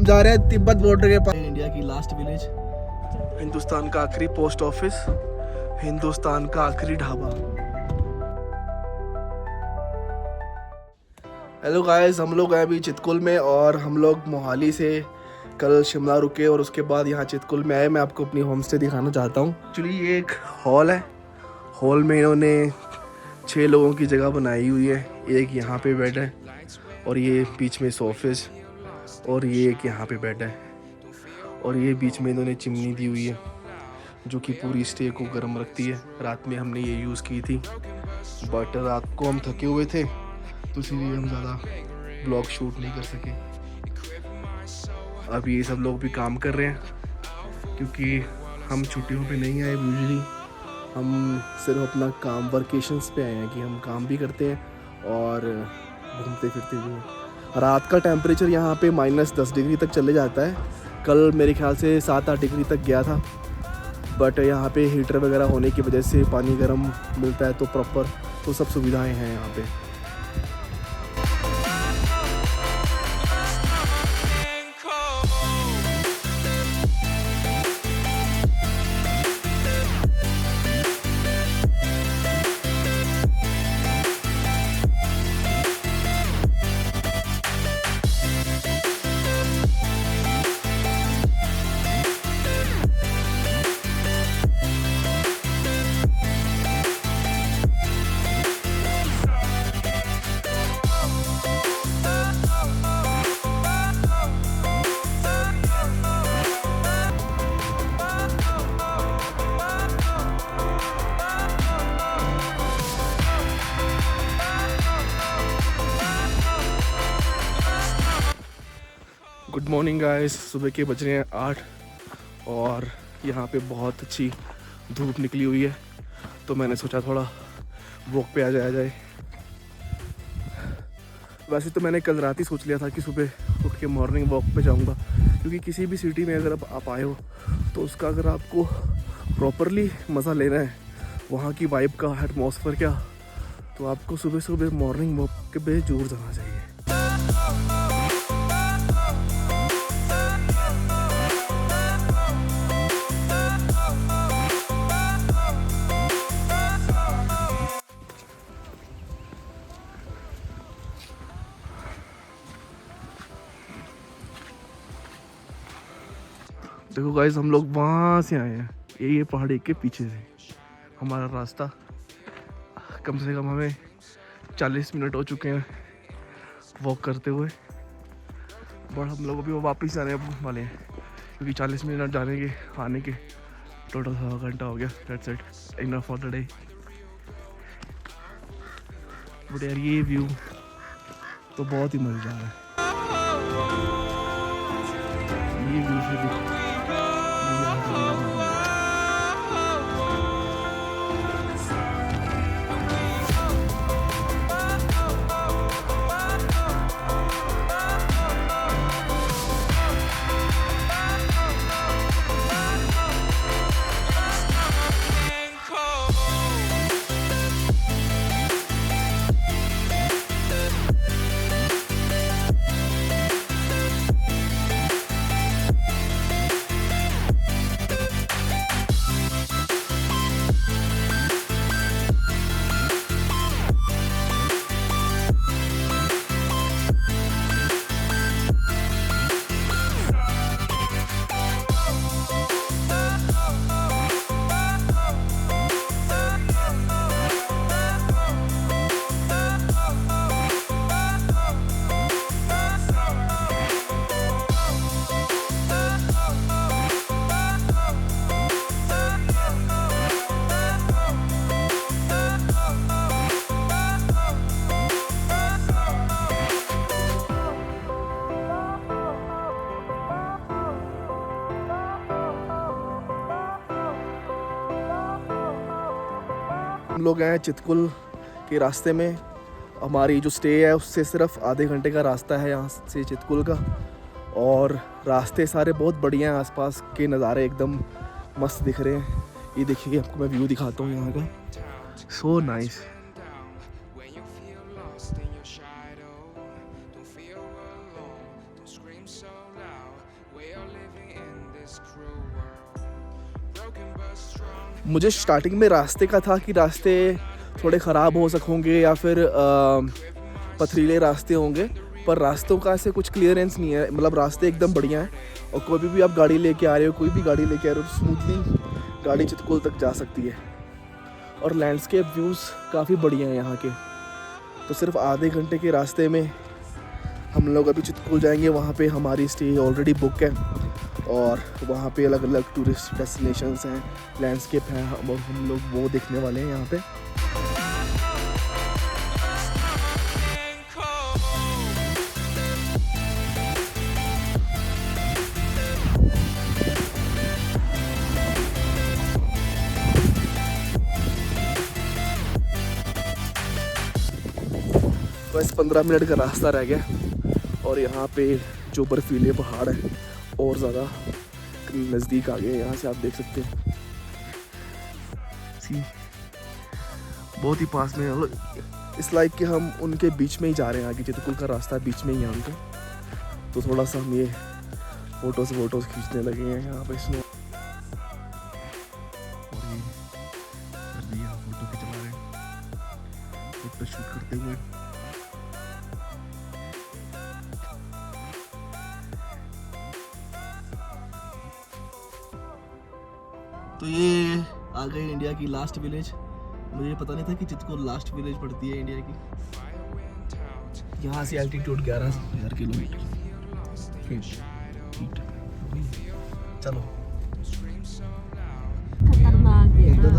हम जा रहे हैं तिब्बत बॉर्डर के पास, इंडिया की लास्ट विलेज, हिंदुस्तान का आखिरी पोस्ट ऑफिस, हिंदुस्तान का आखिरी ढाबा। हेलो गाइस, हम लोग हैं अभी चितकुल में और हम लोग मोहाली से कल शिमला रुके और उसके बाद यहाँ चितकुल में आए। मैं आपको अपनी होम स्टे दिखाना चाहता हूँ। एक्चुअली ये एक हॉल है, हॉल में इन्होंने 6 लोगों की जगह बनाई हुई है। एक यहाँ पे बेड है और ये बीच में सोफेज, और ये एक यहाँ पे बेड है, और ये बीच में इन्होंने चिमनी दी हुई है जो कि पूरी स्टे को गर्म रखती है। रात में हमने ये यूज़ की थी, बट रात को हम थके हुए थे तो इसीलिए हम ज़्यादा ब्लॉग शूट नहीं कर सके। अब ये सब लोग भी काम कर रहे हैं क्योंकि हम छुट्टियों पे नहीं आए। यूजुअली हम सिर्फ अपना काम वर्केशंस पे आए हैं कि हम काम भी करते हैं और घूमते फिरते भी हैं। रात का टेम्परेचर यहाँ पे -10 डिग्री तक चले जाता है। कल मेरे ख्याल से 7-8 डिग्री तक गया था, बट यहाँ पे हीटर वगैरह होने की वजह से पानी गर्म मिलता है तो प्रॉपर तो सब सुविधाएं हैं यहाँ पे। गुड मॉर्निंग गाइस, सुबह के बज रहे हैं 8 और यहाँ पे बहुत अच्छी धूप निकली हुई है तो मैंने सोचा थोड़ा वॉक पे आ जाए। वैसे तो मैंने कल रात ही सोच लिया था कि सुबह उठ के मॉर्निंग वॉक पे जाऊँगा, क्योंकि किसी भी सिटी में अगर आप आए हो तो उसका अगर आपको प्रॉपरली मज़ा लेना है, वहाँ की वाइब का, एटमॉस्फेयर क्या, तो आपको सुबह सुबह मॉर्निंग वॉक पे जरूर जाना चाहिए। देखो गाइस, हम लोग वहाँ से आए हैं, ये पहाड़ी के पीछे से हमारा रास्ता। कम से कम हमें 40 मिनट हो चुके हैं वॉक करते हुए, बट हम लोग अभी वापस जाने वाले हैं क्योंकि 40 मिनट जाने के आने के टोटल 1/2 घंटा हो गया। That's it, enough for the day. But यार ये व्यू तो बहुत ही मज़ेदार है। ये व्यू से भी हम लोग हैं चितकुल के रास्ते में। हमारी जो स्टे है उससे सिर्फ आधे घंटे का रास्ता है यहाँ से चितकुल का, और रास्ते सारे बहुत बढ़िया हैं। आसपास के नज़ारे एकदम मस्त दिख रहे हैं। ये देखिए, आपको मैं व्यू दिखाता हूँ यहाँ का, सो नाइस। मुझे स्टार्टिंग में रास्ते का था कि रास्ते थोड़े ख़राब हो होंगे या फिर पथरीले रास्ते होंगे, पर रास्तों का ऐसे कुछ क्लियरेंस नहीं है। मतलब रास्ते एकदम बढ़िया हैं और कोई भी आप गाड़ी लेके आ रहे हो, कोई भी गाड़ी लेके आ रहे हो, स्मूथली गाड़ी चितकुल तक जा सकती है। और लैंडस्केप व्यूज़ काफ़ी बढ़िया हैं यहाँ के। तो सिर्फ आधे घंटे के रास्ते में हम लोग अभी चितकुल जाएंगे। वहाँ पे हमारी स्टे ऑलरेडी बुक है और वहाँ पे अलग अलग टूरिस्ट डेस्टिनेशंस हैं, लैंडस्केप हैं और हम लोग वो देखने वाले हैं यहाँ पे। बस 15 मिनट का रास्ता रह गया और यहाँ पे जो बर्फीले पहाड़ हैं और ज़्यादा नज़दीक आ गए। यहाँ से आप देख सकते हैं सी बहुत ही पास में। इस लाइक कि हम उनके बीच में ही जा रहे हैं। आगे चितकुल का रास्ता बीच में ही है उनका, तो थोड़ा सा हम ये फोटोज़ खींचने लगे हैं यहाँ पे स्नो। और ये फोटो खिंचवा रहे हैं, फोटो शूट करते हुए। तो ये आ गई इंडिया की लास्ट विलेज। मुझे पता नहीं था कि चितकुल लास्ट विलेज पड़ती है इंडिया की। यहाँ से एल्टीट्यूड 11,000 किलोमीटर। चलो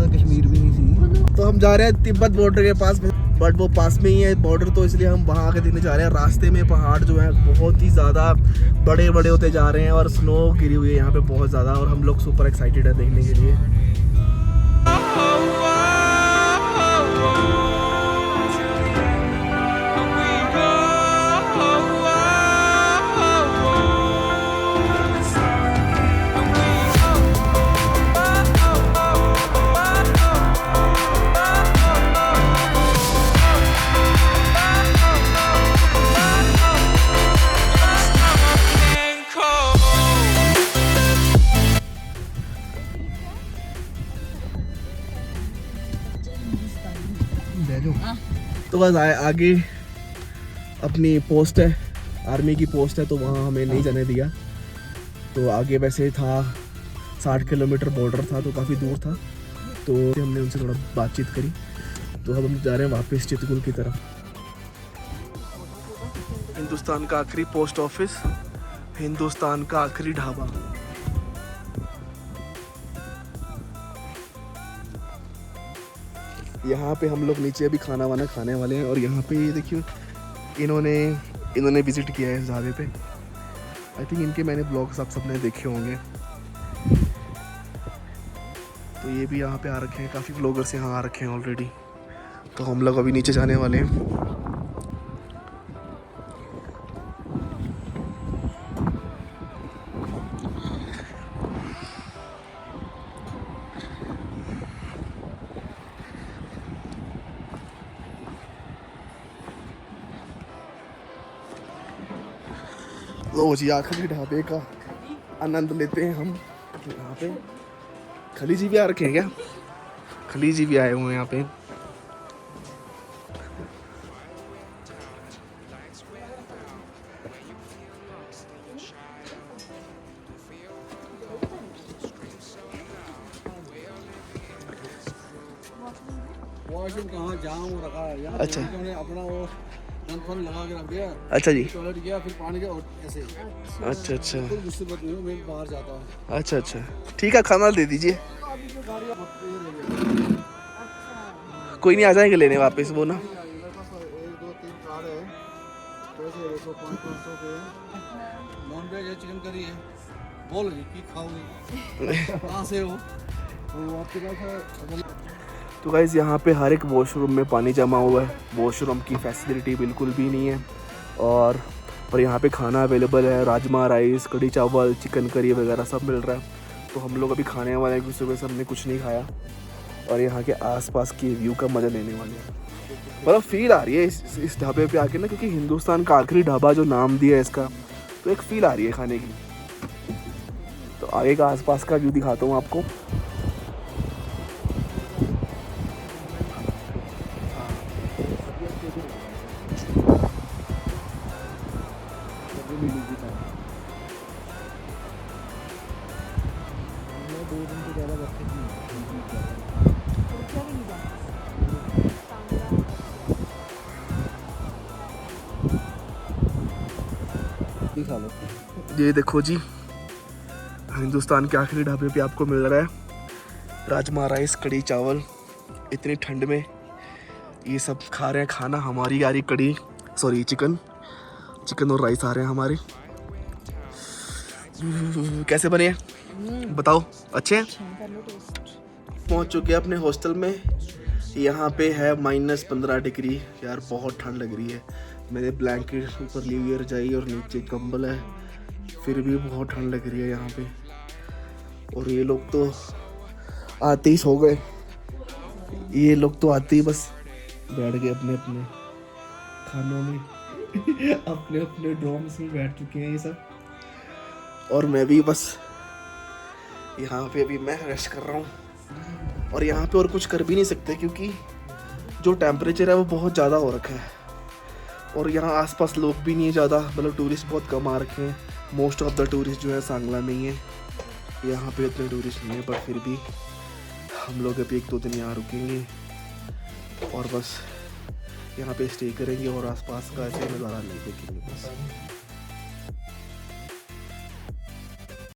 कश्मीर भी नहीं थी। तो हम जा रहे हैं तिब्बत बॉर्डर के पास में, बट वो पास में ही है बॉर्डर, तो इसलिए हम वहाँ आके देखने जा रहे हैं। रास्ते में पहाड़ जो है बहुत ही ज़्यादा बड़े बड़े होते जा रहे हैं और स्नो गिरी हुई है यहाँ पे बहुत ज़्यादा, और हम लोग सुपर एक्साइटेड है देखने के लिए। तो बस आगे अपनी पोस्ट है, आर्मी की पोस्ट है, तो वहाँ हमें नहीं जाने दिया। तो आगे वैसे था 60 किलोमीटर बॉर्डर था, तो काफ़ी दूर था, तो हमने उनसे थोड़ा बातचीत करी। तो अब हम जा रहे हैं वापस चितकुल की तरफ। हिंदुस्तान का आखिरी पोस्ट ऑफिस, हिंदुस्तान का आखिरी ढाबा। यहाँ पे हम लोग नीचे अभी खाना वाना खाने वाले हैं। और यहाँ पे ये देखिए इन्होंने विज़िट किया है इस ढाबे पे। आई थिंक इनके मैंने ब्लॉग्स आप सबने देखे होंगे। तो ये भी यहाँ पे आ रखे हैं, काफ़ी ब्लॉगर्स यहाँ आ रखे हैं ऑलरेडी। तो हम लोग अभी नीचे जाने वाले हैं। लो जी, आखिरी ढाबे का आनंद लेते हैं हम। यहाँ पे खली जी भी आ रखे हैं क्या? खली जी भी आए हुए हैं यहाँ पे। वॉशरूम कहाँ जाम रखा है यहाँ। अच्छा, अपना वो लगा के रख दिया। अच्छा जी, टॉयलेट गया फिर पानी के और ऐसे। अच्छा अच्छा, कोई मुसीबत नहीं, मैं बाहर जाता हूँ। अच्छा अच्छा, ठीक है, खाना दे दीजिए। कोई नहीं, आ जाएंगे लेने वापस वो ना। 1 2 3 कार है, पैसे देखो 500 के। नॉन वेज है, चिकन करी है। बोल रही कि खाओगे कहाँ से हो? तो आपके पास तो गाइज़ यहाँ पे हर एक वॉशरूम में पानी जमा हुआ है। वॉशरूम की फैसिलिटी बिल्कुल भी नहीं है। और यहाँ पे खाना अवेलेबल है, राजमा राइस, कढ़ी चावल, चिकन करी वगैरह सब मिल रहा है। तो हम लोग अभी खाने वाले हैं, सुबह से हमने कुछ नहीं खाया और यहाँ के आसपास के व्यू का मज़ा लेने वाले हैं। मतलब फील आ रही है इस ढाबे पे आके ना, क्योंकि हिंदुस्तान का आखिरी ढाबा जो नाम दिया है इसका, तो एक फ़ील आ रही है खाने की। तो आगे का आसपास का व्यू दिखाता हूँ आपको। दिखा लो। ये देखो जी, हिंदुस्तान के आखिरी ढाबे पे आपको मिल रहा है राजमा राइस, कड़ी चावल। इतनी ठंड में ये सब खा रहे हैं खाना। हमारी आ रही कड़ी, सॉरी चिकन और राइस आ रहे हैं हमारे। कैसे बने हैं बताओ, अच्छे हैं? पहुंच चुके हैं अपने हॉस्टल में। यहाँ पे है -15 डिग्री। यार बहुत ठंड लग रही है। मैंने ब्लैंकेट ऊपर ली हुई है, रजाई, और नीचे कंबल है, फिर भी बहुत ठंड लग रही है यहाँ पे। और ये लोग तो आते ही सो गए। ये लोग तो आते ही बस बैठ गए अपने अपने खानों में अपने अपने डॉर्म्स में बैठ चुके हैं ये सब। और मैं भी बस यहाँ पे अभी मैं रेस्ट कर रहा हूँ। और यहाँ पे और कुछ कर भी नहीं सकते क्योंकि जो टेम्परेचर है वो बहुत ज़्यादा हो रखा है। और यहाँ आसपास लोग भी नहीं है ज़्यादा, मतलब टूरिस्ट बहुत कम आ रखे हैं। मोस्ट ऑफ द टूरिस्ट जो है सांगला में ही है। यहाँ पे इतने टूरिस्ट नहीं है, पर फिर भी हम लोग अभी 1-2 दिन यहाँ रुकेंगे और बस यहाँ पे स्टे करेंगे और आसपास का ऐसे नज़ारा ले देखेंगे बस।